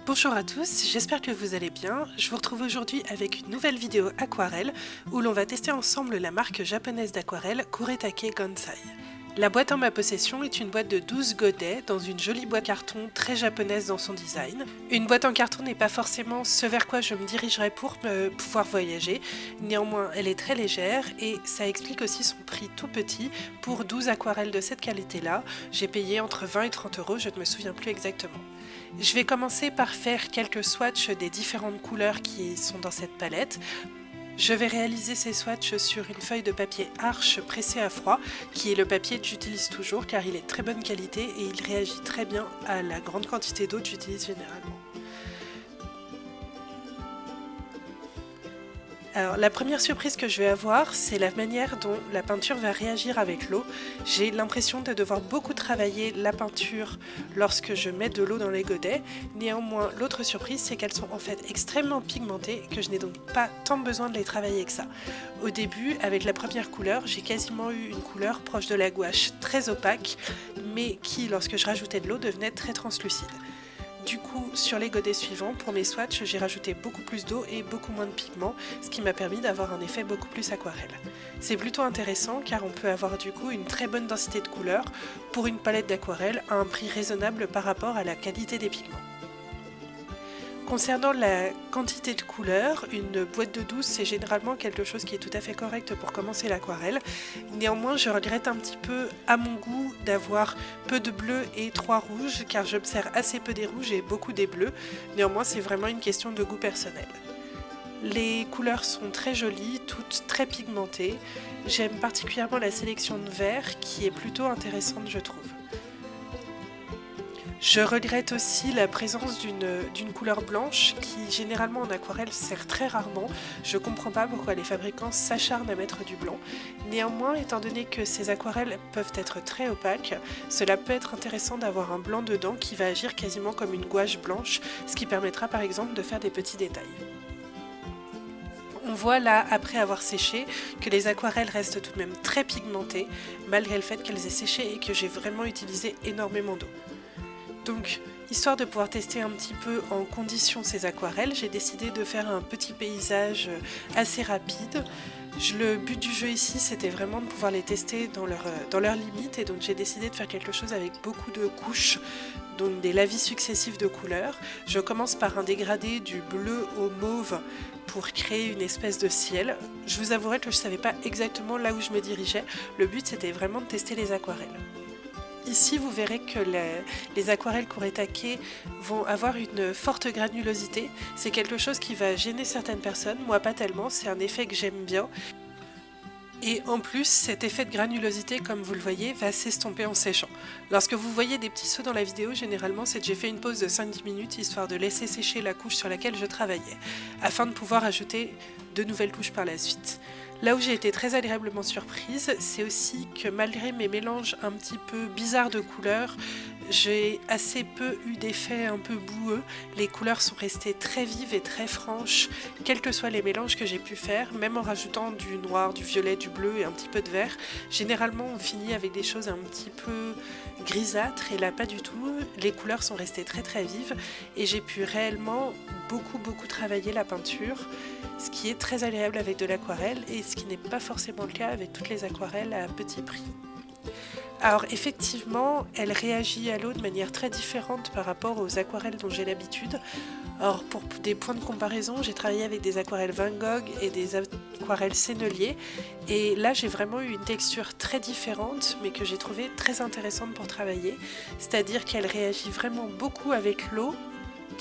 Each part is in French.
Bonjour à tous, j'espère que vous allez bien. Je vous retrouve aujourd'hui avec une nouvelle vidéo aquarelle où l'on va tester ensemble la marque japonaise d'aquarelle Kuretake Gansai. La boîte en ma possession est une boîte de 12 godets dans une jolie boîte carton très japonaise dans son design. Une boîte en carton n'est pas forcément ce vers quoi je me dirigerai pour pouvoir voyager, néanmoins elle est très légère et ça explique aussi son prix tout petit. Pour 12 aquarelles de cette qualité-là, j'ai payé entre 20 et 30 €, je ne me souviens plus exactement. Je vais commencer par faire quelques swatchs des différentes couleurs qui sont dans cette palette. Je vais réaliser ces swatchs sur une feuille de papier Arches pressé à froid, qui est le papier que j'utilise toujours car il est de très bonne qualité et il réagit très bien à la grande quantité d'eau que j'utilise généralement. Alors la première surprise que je vais avoir, c'est la manière dont la peinture va réagir avec l'eau. J'ai l'impression de devoir beaucoup travailler la peinture lorsque je mets de l'eau dans les godets. Néanmoins, l'autre surprise, c'est qu'elles sont en fait extrêmement pigmentées et que je n'ai donc pas tant besoin de les travailler que ça. Au début, avec la première couleur, j'ai quasiment eu une couleur proche de la gouache, très opaque, mais qui, lorsque je rajoutais de l'eau, devenait très translucide. Du coup, sur les godets suivants, pour mes swatchs, j'ai rajouté beaucoup plus d'eau et beaucoup moins de pigments, ce qui m'a permis d'avoir un effet beaucoup plus aquarelle. C'est plutôt intéressant car on peut avoir du coup une très bonne densité de couleurs pour une palette d'aquarelle à un prix raisonnable par rapport à la qualité des pigments. Concernant la quantité de couleurs, une boîte de 12 c'est généralement quelque chose qui est tout à fait correct pour commencer l'aquarelle. Néanmoins, je regrette un petit peu à mon goût d'avoir peu de bleu et 3 rouges car je me sers assez peu des rouges et beaucoup des bleus. Néanmoins, c'est vraiment une question de goût personnel. Les couleurs sont très jolies, toutes très pigmentées. J'aime particulièrement la sélection de vert qui est plutôt intéressante, je trouve. Je regrette aussi la présence d'une couleur blanche qui généralement en aquarelle sert très rarement. Je comprends pas pourquoi les fabricants s'acharnent à mettre du blanc. Néanmoins, étant donné que ces aquarelles peuvent être très opaques, cela peut être intéressant d'avoir un blanc dedans qui va agir quasiment comme une gouache blanche, ce qui permettra par exemple de faire des petits détails. On voit là, après avoir séché, que les aquarelles restent tout de même très pigmentées, malgré le fait qu'elles aient séché et que j'ai vraiment utilisé énormément d'eau. Donc, histoire de pouvoir tester un petit peu en condition ces aquarelles, j'ai décidé de faire un petit paysage assez rapide. Le but du jeu ici, c'était vraiment de pouvoir les tester dans leurs limites, et donc j'ai décidé de faire quelque chose avec beaucoup de couches, donc des lavis successifs de couleurs. Je commence par un dégradé du bleu au mauve pour créer une espèce de ciel. Je vous avouerai que je ne savais pas exactement là où je me dirigeais. Le but, c'était vraiment de tester les aquarelles. Ici, vous verrez que les aquarelles Kuretake vont avoir une forte granulosité. C'est quelque chose qui va gêner certaines personnes, moi pas tellement, c'est un effet que j'aime bien. Et en plus, cet effet de granulosité, comme vous le voyez, va s'estomper en séchant. Lorsque vous voyez des petits sauts dans la vidéo, généralement c'est que j'ai fait une pause de 5-10 minutes histoire de laisser sécher la couche sur laquelle je travaillais, afin de pouvoir ajouter de nouvelles couches par la suite. Là où j'ai été très agréablement surprise, c'est aussi que malgré mes mélanges un petit peu bizarres de couleurs, j'ai assez peu eu d'effets un peu boueux. Les couleurs sont restées très vives et très franches, quels que soient les mélanges que j'ai pu faire, même en rajoutant du noir, du violet, du bleu et un petit peu de vert. Généralement, on finit avec des choses un petit peu grisâtres, et là pas du tout. Les couleurs sont restées très très vives et j'ai pu réellement beaucoup travailler la peinture, ce qui est très agréable avec de l'aquarelle et ce qui n'est pas forcément le cas avec toutes les aquarelles à petit prix. Alors effectivement, elle réagit à l'eau de manière très différente par rapport aux aquarelles dont j'ai l'habitude. Alors pour des points de comparaison, j'ai travaillé avec des aquarelles Van Gogh et des aquarelles Sennelier, et là j'ai vraiment eu une texture très différente mais que j'ai trouvé très intéressante pour travailler, c'est-à-dire qu'elle réagit vraiment beaucoup avec l'eau.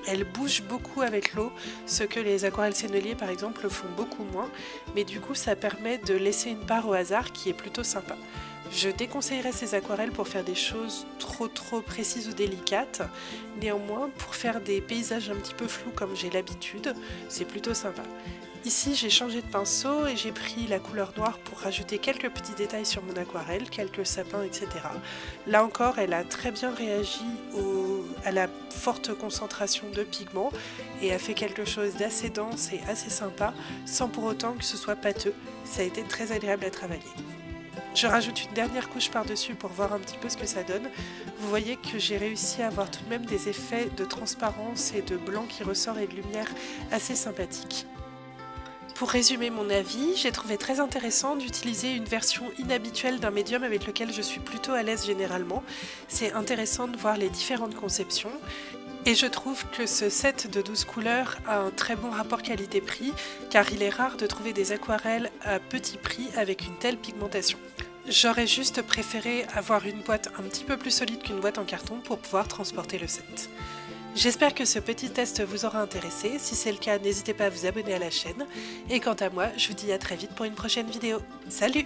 Elle bouge beaucoup avec l'eau, ce que les aquarelles Sennelier par exemple le font beaucoup moins, mais du coup ça permet de laisser une part au hasard qui est plutôt sympa. Je déconseillerais ces aquarelles pour faire des choses trop précises ou délicates. Néanmoins, pour faire des paysages un petit peu flous comme j'ai l'habitude, c'est plutôt sympa. Ici, j'ai changé de pinceau et j'ai pris la couleur noire pour rajouter quelques petits détails sur mon aquarelle, quelques sapins, etc. Là encore, elle a très bien réagi à la forte concentration de pigments et a fait quelque chose d'assez dense et assez sympa, sans pour autant que ce soit pâteux. Ça a été très agréable à travailler. Je rajoute une dernière couche par-dessus pour voir un petit peu ce que ça donne. Vous voyez que j'ai réussi à avoir tout de même des effets de transparence et de blanc qui ressort et de lumière assez sympathiques. Pour résumer mon avis, j'ai trouvé très intéressant d'utiliser une version inhabituelle d'un médium avec lequel je suis plutôt à l'aise généralement. C'est intéressant de voir les différentes conceptions. Et je trouve que ce set de 12 couleurs a un très bon rapport qualité-prix, car il est rare de trouver des aquarelles à petit prix avec une telle pigmentation. J'aurais juste préféré avoir une boîte un petit peu plus solide qu'une boîte en carton pour pouvoir transporter le set. J'espère que ce petit test vous aura intéressé. Si c'est le cas, n'hésitez pas à vous abonner à la chaîne. Et quant à moi, je vous dis à très vite pour une prochaine vidéo. Salut!